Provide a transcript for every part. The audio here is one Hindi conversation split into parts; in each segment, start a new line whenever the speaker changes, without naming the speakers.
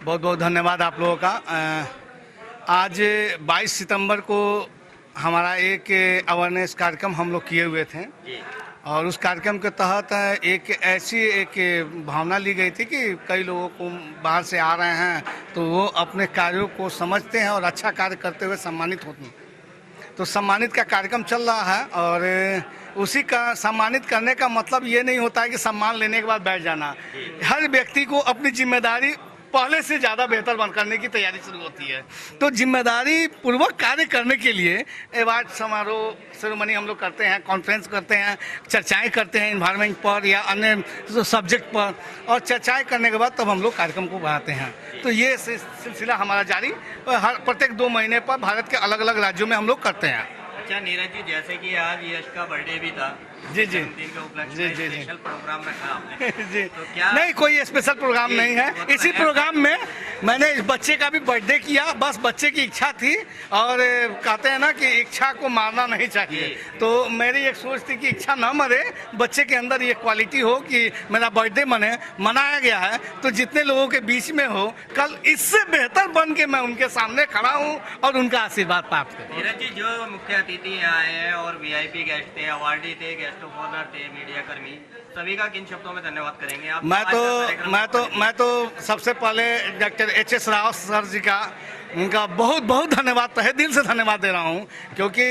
बहुत बहुत धन्यवाद आप लोगों का। आज 22 सितंबर को हमारा एक अवेयरनेस कार्यक्रम हम लोग किए हुए थे और उस कार्यक्रम के तहत एक भावना ली गई थी कि कई लोगों को बाहर से आ रहे हैं तो वो अपने कार्यों को समझते हैं और अच्छा कार्य करते हुए सम्मानित होते हैं। तो सम्मानित का कार्यक्रम चल रहा है और उसी का सम्मानित करने का मतलब ये नहीं होता है कि सम्मान लेने के बाद बैठ जाना। हर व्यक्ति को अपनी जिम्मेदारी पहले से ज़्यादा बेहतर बन करने की तैयारी शुरू होती है। तो जिम्मेदारी पूर्वक कार्य करने के लिए अवार्ड समारोह सेरेमनी हम लोग करते हैं, कॉन्फ्रेंस करते हैं, चर्चाएं करते हैं इन्वायरमेंट पर या अन्य सब्जेक्ट पर, और चर्चाएं करने के बाद तब हम लोग कार्यक्रम को बढ़ाते हैं। तो ये सिलसिला हमारा जारी हर प्रत्येक 2 महीने पर भारत के अलग अलग राज्यों में हम लोग करते हैं।
अच्छा नीरज जी, जैसे कि आज यश का बर्थडे भी था,
जी
जन्मदिन के उपलक्ष्य में स्पेशल प्रोग्राम रखा आपने
जी
तो क्या?
नहीं, कोई स्पेशल प्रोग्राम नहीं है। इसी प्रोग्राम में मैंने इस बच्चे का भी बर्थडे किया, बस बच्चे की इच्छा थी और कहते हैं ना कि इच्छा को मारना नहीं चाहिए। तो मेरी एक सोच थी कि इच्छा ना मरे, बच्चे के अंदर ये क्वालिटी हो कि मेरा बर्थडे मनाया गया है तो जितने लोगों के बीच में हो, कल इससे बेहतर बन के मैं उनके सामने खड़ा हूँ और उनका आशीर्वाद प्राप्त करूँ।
नीरज जी, जो मुख्य अतिथि आए हैं और VIP गेस्ट थे, अवार्डी थे, गेस्ट ऑफ ऑनर थे, मीडिया कर्मी, सभी का किन शब्दों में धन्यवाद करेंगे आप?
मैं तो सबसे पहले डॉक्टर HS राव सर जी का, उनका बहुत बहुत धन्यवाद, तहे दिल से धन्यवाद दे रहा हूँ, क्योंकि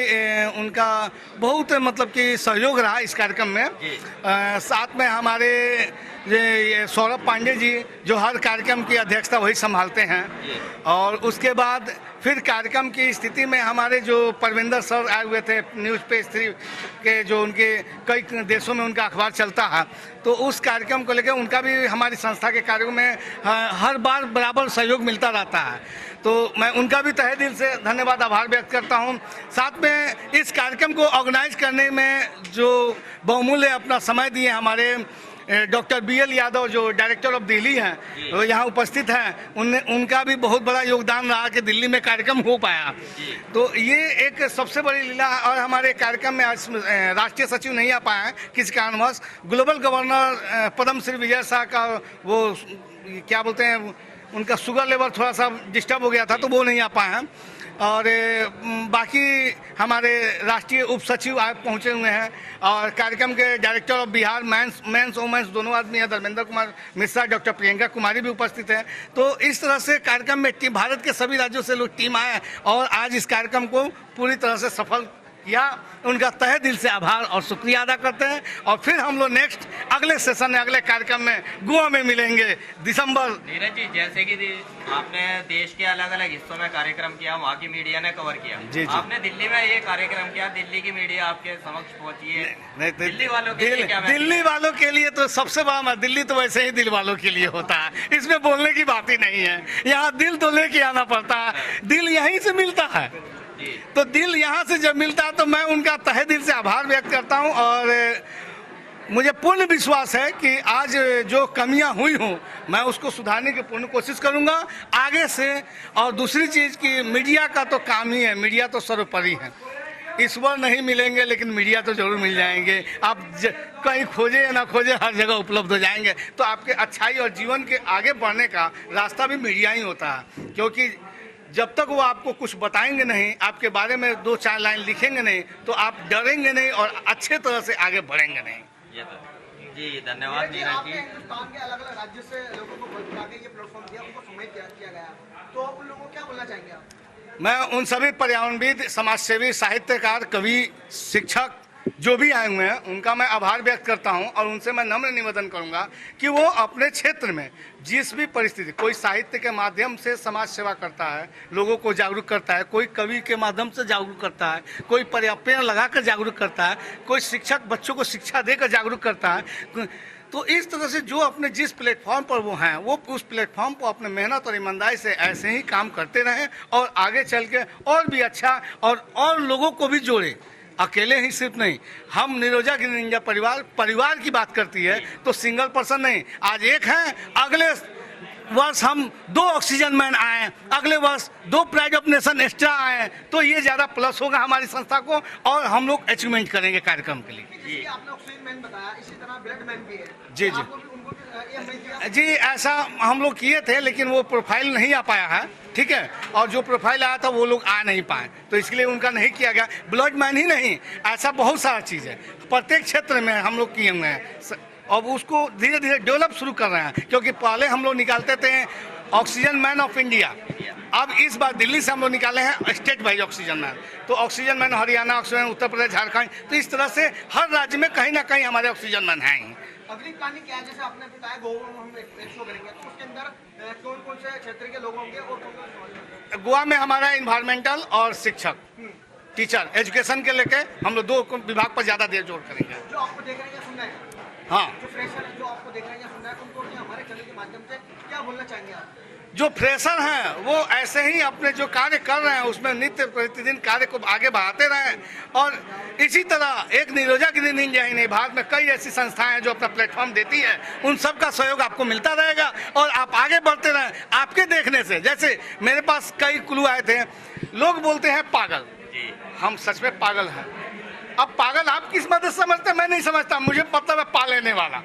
उनका बहुत मतलब कि सहयोग रहा इस कार्यक्रम में। साथ में हमारे ये सौरभ पांडे जी जो हर कार्यक्रम की अध्यक्षता वही संभालते हैं, और उसके बाद फिर कार्यक्रम की स्थिति में हमारे जो परविंदर सर आए हुए थे न्यूज़ पेज 3 के, जो उनके कई देशों में उनका अखबार चलता है, तो उस कार्यक्रम को लेकर उनका भी हमारी संस्था के कार्यों में हर बार बराबर सहयोग मिलता रहता है। तो मैं उनका भी तहे दिल से धन्यवाद आभार व्यक्त करता हूं। साथ में इस कार्यक्रम को ऑर्गेनाइज करने में जो बहुमूल्य अपना समय दिए हमारे डॉक्टर BL यादव जो डायरेक्टर ऑफ दिल्ली हैं, वो यहाँ उपस्थित हैं, उनका भी बहुत बड़ा योगदान रहा कि दिल्ली में कार्यक्रम हो पाया। तो ये एक सबसे बड़ी लीला है। और हमारे कार्यक्रम में आज राष्ट्रीय सचिव नहीं आ पाए हैं किसी कारणवश। ग्लोबल गवर्नर पद्म श्री विजय शाह का वो क्या बोलते हैं, उनका शुगर लेवल थोड़ा सा डिस्टर्ब हो गया था तो वो नहीं आ पाए हैं। और बाकी हमारे राष्ट्रीय उप सचिव पहुँचे हुए हैं, और कार्यक्रम के director of Bihar men's women's दोनों आदमी हैं, धर्मेंद्र कुमार मिश्रा, डॉक्टर प्रियंका कुमारी भी उपस्थित हैं। तो इस तरह से कार्यक्रम में भारत के सभी राज्यों से लोग टीम आए और आज इस कार्यक्रम को पूरी तरह से सफल किया। उनका तहे दिल से आभार और शुक्रिया अदा करते हैं। और फिर हम लोग नेक्स्ट अगले सेशन में, अगले कार्यक्रम में गोवा में मिलेंगे दिसंबर।
नीरज जी, जैसे कि आपने देश के अलग अलग हिस्सों में कार्यक्रम किया, वहाँ की मीडिया ने कवर किया,
जी।
आपने दिल्ली में ये कार्यक्रम किया, दिल्ली की मीडिया आपके समक्ष पहुंची है। दिल्ली वालों के लिए क्या?
दिल्ली वालों के लिए तो सबसे बड़ा, दिल्ली तो वैसे ही दिल वालों के लिए होता है, इसमें बोलने की बात ही नहीं है। यहाँ दिल तो लेके आना पड़ता है, दिल यहीं से मिलता है। तो दिल यहाँ से जब मिलता है तो मैं उनका तहे दिल से आभार व्यक्त करता हूँ। और मुझे पूर्ण विश्वास है कि आज जो कमियां हुई हों मैं उसको सुधारने की पूर्ण कोशिश करूंगा आगे से। और दूसरी चीज़ कि मीडिया का तो काम ही है, मीडिया तो सर्वोपरि है। ईश्वर नहीं मिलेंगे लेकिन मीडिया तो जरूर मिल जाएंगे। आप कहीं खोजे या ना खोजे, हर जगह उपलब्ध हो जाएंगे। तो आपके अच्छाई और जीवन के आगे बढ़ने का रास्ता भी मीडिया ही होता है, क्योंकि जब तक वो आपको कुछ बताएंगे नहीं, आपके बारे में 2-4 लाइन लिखेंगे नहीं, तो आप डरेंगे नहीं और अच्छे तरह से आगे बढ़ेंगे नहीं।
जी धन्यवाद नीरज जी।
हिंदुस्तान के अलग अलग राज्यों से लोगों को बुला के ये प्लेटफॉर्म दिया, उनको सम्मानित किया गया, तो उन लोगों को क्या बोलना चाहेंगे आप?
मैं उन सभी पर्यावरणविद, समाजसेवी, साहित्यकार, कवि, शिक्षक जो भी आए हुए हैं उनका मैं आभार व्यक्त करता हूं। और उनसे मैं नम्र निवेदन करूंगा कि वो अपने क्षेत्र में जिस भी परिस्थिति, कोई साहित्य के माध्यम से समाज सेवा करता है, लोगों को जागरूक करता है, कोई कवि के माध्यम से जागरूक करता है, कोई पेड़ लगाकर जागरूक करता है, कोई शिक्षक बच्चों को शिक्षा देकर जागरूक करता है। तो इस तरह से जो अपने जिस प्लेटफॉर्म पर वो हैं, वो उस प्लेटफॉर्म पर अपने मेहनत और ईमानदारी से ऐसे ही काम करते रहें और आगे चल के और भी अच्छा और लोगों को भी जोड़े। अकेले ही सिर्फ नहीं, हम निरोजा ग्रीन इंडिया परिवार की बात करती है तो सिंगल पर्सन नहीं। आज एक हैं, अगले वर्ष हम 2 ऑक्सीजन मैन आए, अगले वर्ष 2 प्राइड ऑफ नेशन एक्स्ट्रा आए, तो ये ज़्यादा प्लस होगा हमारी संस्था को और हम लोग अचीवमेंट करेंगे कार्यक्रम के लिए।
आपने ऑक्सीजन मैन बताया, इसी तरह ब्लड मैन भी है।
जी।
उनको भी दिया?
जी ऐसा हम लोग किए थे, लेकिन वो प्रोफाइल नहीं आ पाया है, ठीक है। और जो प्रोफाइल आया था वो लोग आ नहीं पाए, तो इसलिए उनका नहीं किया गया। ब्लड मैन ही नहीं, ऐसा बहुत सारा चीज़ है प्रत्येक क्षेत्र में हम लोग किए हुए हैं। अब उसको धीरे धीरे डेवलप शुरू कर रहे हैं, क्योंकि पहले हम लोग निकालते थे ऑक्सीजन मैन ऑफ इंडिया, अब इस बार दिल्ली से हम लोग निकाले हैं स्टेट वाइज ऑक्सीजन मैन। तो oxygen man Haryana, oxygen Uttar Pradesh, Jharkhand, तो इस तरह से हर राज्य में कहीं ना कहीं हमारे ऑक्सीजन मैन हैं ही।
अगली प्लानिंग क्या है? जैसे आपने बताया गोवा में हम एक शो करेंगे, तो उसके अंदर कौन कौन से क्षेत्र के लोग होंगे और कौन कौन?
गोवा में हमारा इन्वायरमेंटल और शिक्षक, टीचर, एजुकेशन के लेके हम लोग 2 विभाग पर ज़्यादा देर जोर करेंगे।
जो आपको देख रहे हैं या सुन रहे हैं,
हाँ,
जो फ्रेशर है जो आपको देख रहे हैं या सुन रहे हैं, उनको हमारे चैनल के माध्यम से क्या बोलना चाहेंगे आप?
जो फ्रेशर हैं वो ऐसे ही अपने जो कार्य कर रहे हैं उसमें नित्य प्रतिदिन कार्य को आगे बढ़ाते रहें, और इसी तरह एक निरोजा ग्रीन इंडिया ही नहीं, भारत में कई ऐसी संस्थाएं हैं जो अपना प्लेटफॉर्म देती है, उन सब का सहयोग आपको मिलता रहेगा और आप आगे बढ़ते रहें। आपके देखने से, जैसे मेरे पास कई क्लू आए थे, लोग बोलते हैं पागल, हम सच में पागल हैं। अब पागल आप किस मदद समझते हैं मैं नहीं समझता, मुझे मतलब है पा लेने वाला।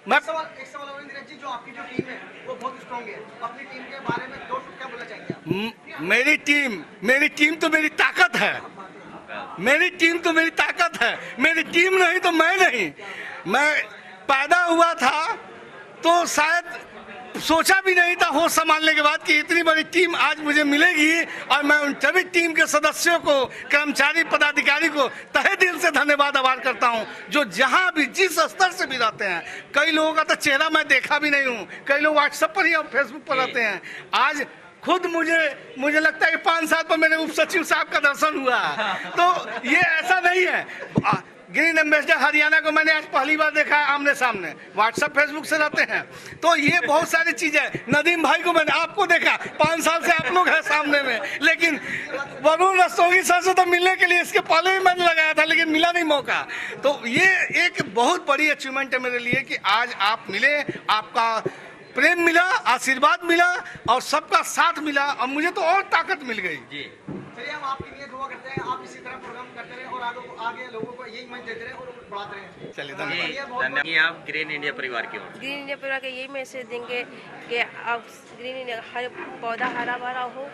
मैं
एक सवाल और नीरज जी, जो आपकी जो टीम है वो बहुत स्ट्रांग है, अपनी टीम के बारे में 2 शब्द क्या बोलना चाहेंगे आप?
मेरी टीम तो मेरी ताकत है, मेरी टीम तो मेरी ताकत है, मेरी टीम नहीं तो मैं नहीं। मैं पैदा हुआ था तो शायद सोचा भी नहीं था होश संभालने के बाद कि इतनी बड़ी टीम आज मुझे मिलेगी, और मैं उन सभी टीम के सदस्यों को, कर्मचारी, पदाधिकारी को तहे दिल से धन्यवाद आभार करता हूं, जो जहां भी जिस स्तर से भी रहते हैं। कई लोगों का तो चेहरा मैं देखा भी नहीं हूं, कई लोग व्हाट्सएप पर ही और फेसबुक पर रहते हैं। आज खुद मुझे लगता है कि 5 साल पर मेरे उप सचिव साहब का दर्शन हुआ, तो ये ऐसा नहीं है। ग्रीन एम्बेसडर हरियाणा को मैंने आज पहली बार देखा है आमने सामने, व्हाट्सएप फेसबुक से रहते हैं, तो ये बहुत सारी चीजें। नदीम भाई को मैंने आपको देखा, 5 साल से आप लोग हैं सामने में, लेकिन वरुण रस्तोगी सर से तो मिलने के लिए इसके पहले भी मैंने लगाया था, लेकिन मिला नहीं मौका। तो ये एक बहुत बड़ी अचीवमेंट है मेरे लिए कि आज आप मिले, आपका प्रेम मिला, आशीर्वाद मिला और सबका साथ मिला, और मुझे तो और ताकत मिल गई।
चलिए हम आपके लिए दुआ करते हैं, आप इसी तरह प्रोग्राम करते रहें और आगे लोगों को यही मंच देते रहें और बढ़ाते रहें।
चलिए
धन्यवाद। आप ग्रीन इंडिया परिवार की ओर
ग्रीन इंडिया परिवार के यही मैसेज देंगे कि आप ग्रीन इंडिया, हर पौधा हरा भरा हो,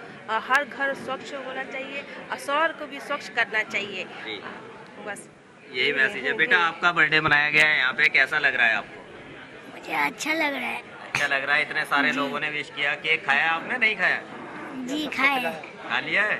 हर घर स्वच्छ होना चाहिए और शहर को भी स्वच्छ करना चाहिए। बस
यही मैसेज है। बेटा आपका बर्थडे मनाया गया है यहाँ पे, कैसा लग रहा है आपको?
मुझे अच्छा लग रहा है।
अच्छा लग रहा है, इतने सारे लोगों ने विश किया। केक खाया आपने? नहीं खाया?
जी खाए।
खा लिया है?